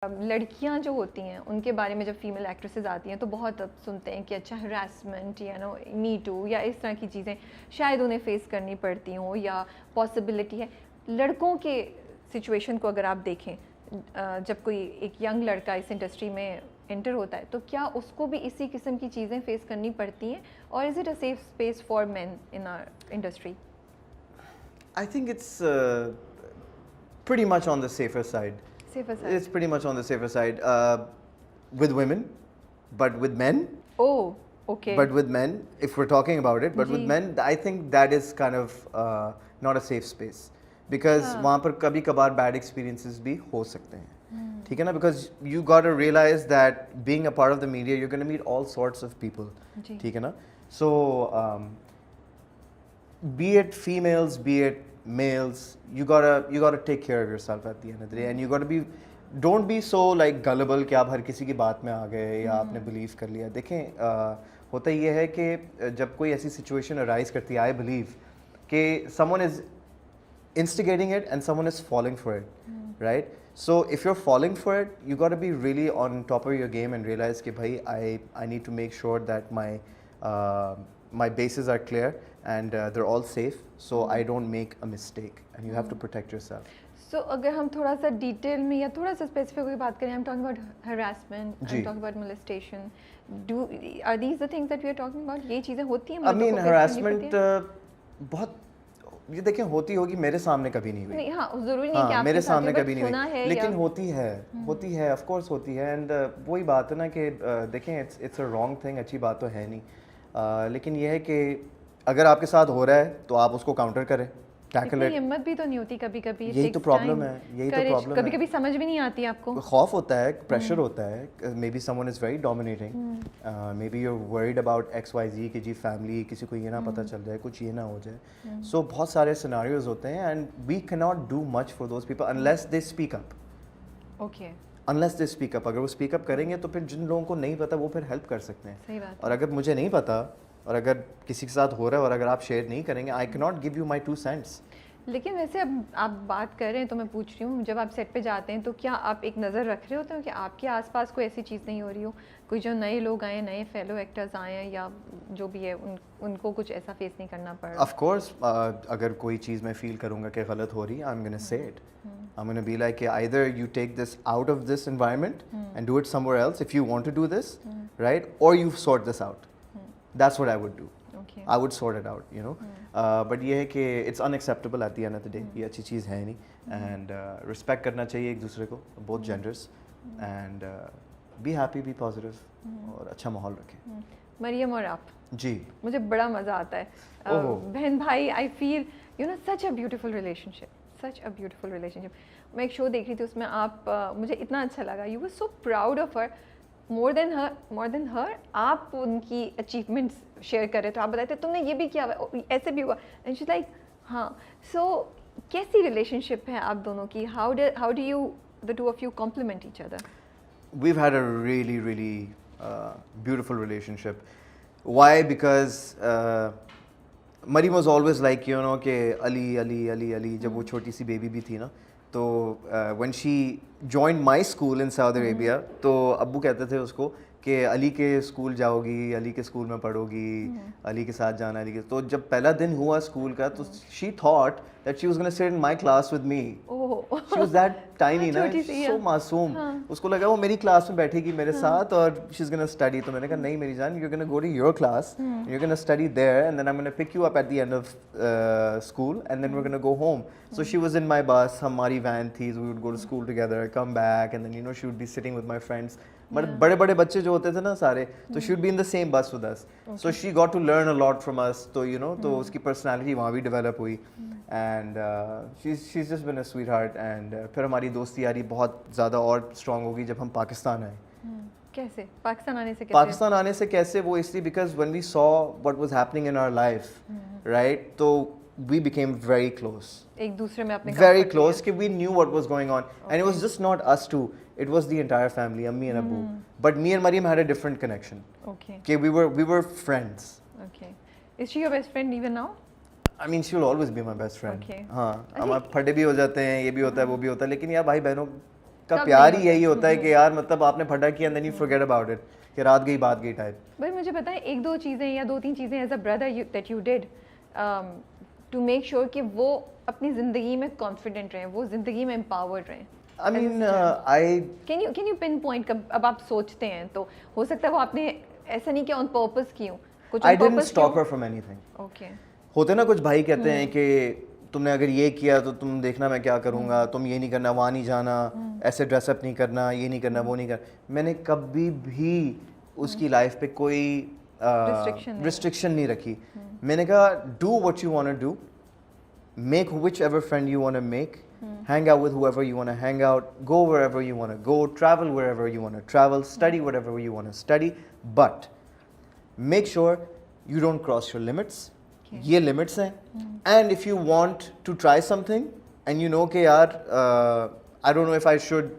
लड़कियां जो होती हैं उनके बारे में जब फीमेल एक्ट्रेसेस आती हैं तो बहुत अब सुनते हैं कि अच्छा हरासमेंट या नो मी टू या इस तरह की चीज़ें शायद उन्हें फेस करनी पड़ती हों या पॉसिबिलिटी है। लड़कों के सिचुएशन को अगर आप देखें, जब कोई एक यंग लड़का इस इंडस्ट्री में एंटर होता है तो क्या उसको भी इसी किस्म की चीज़ें फेस करनी पड़ती हैं, और is it a safe space for men in our industry? I think it's pretty much on the safer side. Safe side? It's pretty much on the safer side with women, but with men. Oh okay. But with men, if we're talking about it, but with जी। men, I think that is kind of not a safe space because वहाँ पर कभी कभार bad experiences भी हो सकते हैं, ठीक है ना? Because you got to realize that being a part of the media, you're going to meet all sorts of people, जी। ठीक है ना? So be it females, be it males, you gotta take care of yourself at the end of the day, and you gotta be, don't be so like gullible कि आप हर किसी की बात में आ गए या आपने बिलीव कर लिया। देखें होता ये है कि जब कोई ऐसी सिचुएशन अराइज करती है, आई बिलीव कि someone is instigating it and someone is falling for it, right? So if you're falling for it, you got to be really on top of your game and realize कि भाई I need to make sure that my bases are clear and they're all safe, so I don't make a mistake, and you have to protect yourself. सो अगर हम थोड़ा सा detail में या थोड़ा सा स्पेसिफिक कोई बात करें, I am talking about harassment, I am talking about molestation, do are these the things that we are talking about? ये चीज़ें होती हैं? I mean harassment बहुत, ये देखें होती होगी, मेरे सामने कभी नहीं हुई। नहीं, हाँ ज़रूरी नहीं कि हाँ, मेरे सामने कभी नहीं सुना हुई, है लेकिन या होती है ऑफ कोर्स होती है। एंड वही बात है ना कि देखें इट्स अ रॉन्ग थिंग, अच्छी बात तो है नहीं, लेकिन ये है कि अगर आपके साथ हो रहा है तो आप उसको काउंटर करें, टैकल इट। हिम्मत भी तो नहीं होती कभी कभी। यही तो प्रॉब्लम है, यही तो प्रॉब्लम है। कभी कभी समझ भी नहीं आती आपको, खौफ होता है, प्रेशर होता है, maybe someone is very dominating, maybe you are worried about XYZ कि जी फैमिली, किसी को ये ना पता चल जाए, कुछ ये ना हो जाए। सो बहुत सारे सिनेरियोज होते हैं and we can not do much for those people unless they speak up. Okay. Unless they speak up, अगर वो स्पीक अप करेंगे तो फिर जिन लोगों को नहीं पता वो फिर हेल्प कर सकते हैं। सही बात। और अगर मुझे नहीं पता और अगर किसी के साथ हो रहा है और अगर आप शेयर नहीं करेंगे, I can not give you my 2 cents। लेकिन वैसे अब आप बात कर रहे हैं तो मैं पूछ रही हूँ, जब आप सेट पे जाते हैं तो क्या आप एक नज़र रख रहे होते हो कि आपके आसपास कोई ऐसी चीज़ नहीं हो रही हो, कोई जो नए लोग आए, नए फेलो एक्टर्स आए हैं या जो भी है उनको कुछ ऐसा फेस नहीं करना पड़ रहा? ऑफ कोर्स अगर कोई चीज़ मैं फील करूँगा कि गलत हो रही है, I am gonna say it, I am gonna be like either you take this out of this environment and do it somewhere else if you want to do this, right, or you sort this out. That's what I would do. Okay. I would sort it out, you know. But ये है कि it's unacceptable at the end of the day. ये अच्छी चीज़ है नहीं, and respect करना चाहिए एक दूसरे को, both genders, and be happy, be positive, और अच्छा माहौल रखें। मरियम और आप, जी मुझे बड़ा मज़ा आता है। बहन भाई, I feel you know such a beautiful relationship, such a beautiful relationship. मैं एक शो देख रही थी, उसमें आप मुझे इतना अच्छा लगा, you were so proud of her, more than her आप उनकी अचीवमेंट्स शेयर कर रहे थे, आप बताते तुमने ये भी किया, ऐसे भी हुआ, एंड शी लाइक हाँ। सो कैसी रिलेशनशिप है आप दोनों की? How do you the two of you complement each other? we've had a really beautiful relationship. Why? Because Maryam was always like, you know, कि Ali जब वो छोटी सी बेबी भी थी ना, तो when she joined my school in Saudi Arabia, तो अब्बू कहते थे उसको कि अली के स्कूल जाओगी, अली के स्कूल में पढ़ोगी, अली के साथ जाना, अली के। तो जब पहला दिन हुआ स्कूल का तो she thought that she was going to sit in my class with me. She was that tiny ना, so मासूम। उसको लगा वो मेरी क्लास में बैठेगी मेरे साथ और she's going to study। तो मैंने कहा नहीं मेरी जान, you're going to go to your class, you're going to study there, and then I'm going to pick you up at the end of school, and then we're going to go home. So she was in my bus, हमारी van थी, we would go to school together, come back, and then you know she would be sitting with my friends. बड़े बड़े बच्चे जो होते थे ना सारे, तो she would be in the same bus with us. So she got to learn a lot from us. तो you know, तो उसकी personality वहाँ भी develop हुई, and she's just been a sweetheart. And फिर हमारी दोस्ती यारी बहुत ज़्यादा और strong होगी जब हम पाकिस्तान आए। कैसे पाकिस्तान आने से? पाकिस्तान आने से कैसे? वो इसलिए because when we saw what was happening in our life, right? तो we became very close. एक दूसरे में अपने very close कि we knew what was going on, and it was just not us two, it was the entire family, Ammi and Abu. But me and Maryam had a different connection. Okay. Okay, we were friends. Okay. Is she your best friend even now? I mean, she will always be my best friend. Okay. हाँ, हम फटे भी हो जाते हैं, ये भी होता है, वो भी होता है, लेकिन यार भाई बहनों का कब प्यार नहीं ही यही होता है कि यार मतलब आपने फटा किया and then you forget about it कि रात गई बात गई टाइप। भाई मुझे पता है एक दो चीज़ें या दो तीन चीज़ें as a brother that you did to make sure कि वो अपनी ज़िंदगी में कॉन्फिडेंट रहें, वो ज़िंदगी में एम्पावर्ड रहें। I mean I can you pin point, अब आप सोचते हैं तो हो सकता है वो आपने ऐसा नहीं किया ऑन पर्पस की हूँ, कुछ I didn't stop her from anything. Okay. होते ना कुछ भाई कहते हैं कि तुमने अगर ये किया तो तुम देखना मैं क्या करूँगा, तुम ये नहीं करना, वहाँ नहीं जाना, ऐसे ड्रेसअप नहीं करना, ये नहीं करना, वो नहीं करना। मैंने कभी भी उसकी लाइफ पे कोई रिस्ट्रिक्शन नहीं रखी। मैंने कहा do what you want to do, make whichever friend you want to make, hang out with whoever you want to hang out, go wherever you want to go, travel wherever you want to travel, study whatever you want to study, but make sure you don't cross your limits. ये limits हैं, and if you want to try something and you know कि यार I don't know if I should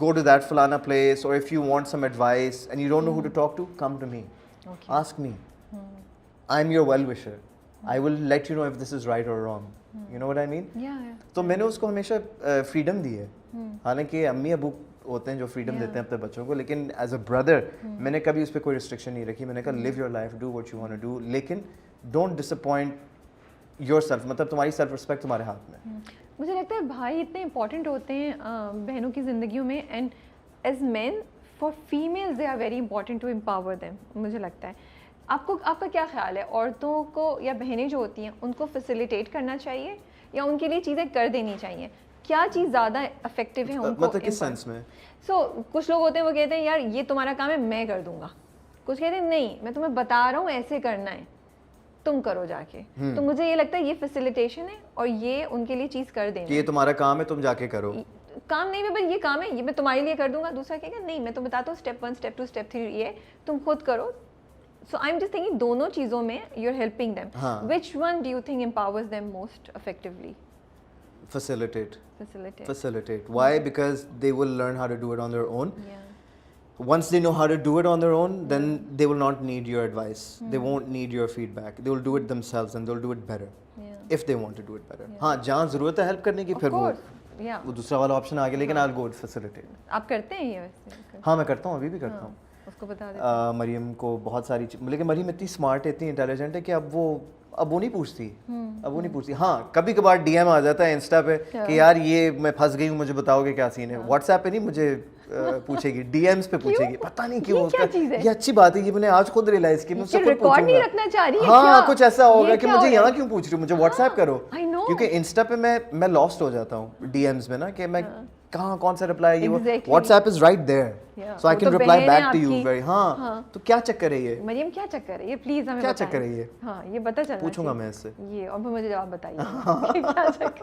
go to that falana place, or if you want some advice and you don't know who to talk to, come to me, ask me. I'm your well-wisher. I will let you know if this is right or wrong. You know what I mean? Yeah. तो मैंने उसको हमेशा freedom दी है। हालांकि अम्मी अबू होते हैं जो फ्रीडम देते हैं अपने बच्चों को, लेकिन एज अ ब्रदर मैंने कभी उस पर कोई रिस्ट्रिक्शन नहीं रखी। मैंने कहा live your life, do what you want to do, लेकिन डोंट डिसअपॉइंट योरसेल्फ, मतलब तुम्हारी सेल्फ रिस्पेक्ट तुम्हारे हाथ में। मुझे लगता है भाई इतने इंपॉर्टेंट होते हैं बहनों की ज़िंदगियों में, and as man for females they are very important to empower them. मुझे लगता है आपका क्या ख्याल है, औरतों को या बहनें जो होती हैं उनको फैसिलिटेट करना चाहिए या उनके लिए चीज़ें कर देनी चाहिए? क्या चीज़ ज़्यादा इफेक्टिव है उनको? मतलब किस सेंस में? कुछ लोग होते हैं वो कहते हैं यार ये तुम्हारा काम है मैं कर दूंगा, कुछ कहते हैं नहीं मैं तुम्हें बता रहा हूँ ऐसे करना है तुम करो जाके। तो मुझे ये लगता है ये फैसिलिटेशन है और ये उनके लिए चीज़ कर देना, ये तुम्हारा काम है तुम जाके करो। काम नहीं भाई ये काम है, ये मैं तुम्हारे लिए कर दूंगा। दूसरा कहेगा नहीं मैं तुम्हें बताता हूँ स्टेप 1 स्टेप 2 स्टेप 3 ये तुम खुद करो। So I'm just thinking दोनों चीज़ों में you're helping them. Which one do you think empowers them most effectively? Facilitate. Facilitate. Why? Because they will learn how to do it on their own. Yeah. Once they know how to do it on their own, then they will not need your advice. They won't need your feedback. They will do it themselves and they'll do it better. Yeah. If they want to do it better. हाँ जहाँ ज़रूरत है help करने की फिर वो दूसरा वाला ऑप्शन आ गया, लेकिन I'll go with facilitate. आप करते हैं ये वैसे? हाँ मैं करता हूँ, अभी भी करता हूँ। उसको बता दें मरियम को बहुत सारी लेकिन मरियम इतनी स्मार्ट है, इतनी इंटेलिजेंट है कि अब वो नहीं पूछती। हाँ कभी कभार डीएम आ जाता है इंस्टा पे कि यार ये मैं फंस गई हूँ मुझे बताओगे क्या सीन है। व्हाट्सएप पे नहीं मुझे पूछेगी, डीएम्स पे पूछेगी, पता नहीं क्यों। ये अच्छी बात है, ये मैंने आज खुद रियलाइज की। मुझसे रिकॉर्ड नहीं रखना चाह रही है हाँ कुछ ऐसा होगा कि मुझे यहाँ क्यों पूछ रही हो, मुझे व्हाट्सएप करो। क्योंकि इंस्टा पे मैं लॉस्ट हो जाता हूँ डीएम्स में ना कि मैं कहाँ कौन सा रिप्लाई है। WhatsApp is right there so I can reply back to you very. हाँ तो क्या चक्कर है ये मरियम, क्या चक्कर है ये, प्लीज हमें क्या चक्कर है ये? हाँ ये पता चलना पूछूंगा मैं इससे ये, और मुझे जवाब बताइए क्या चक्कर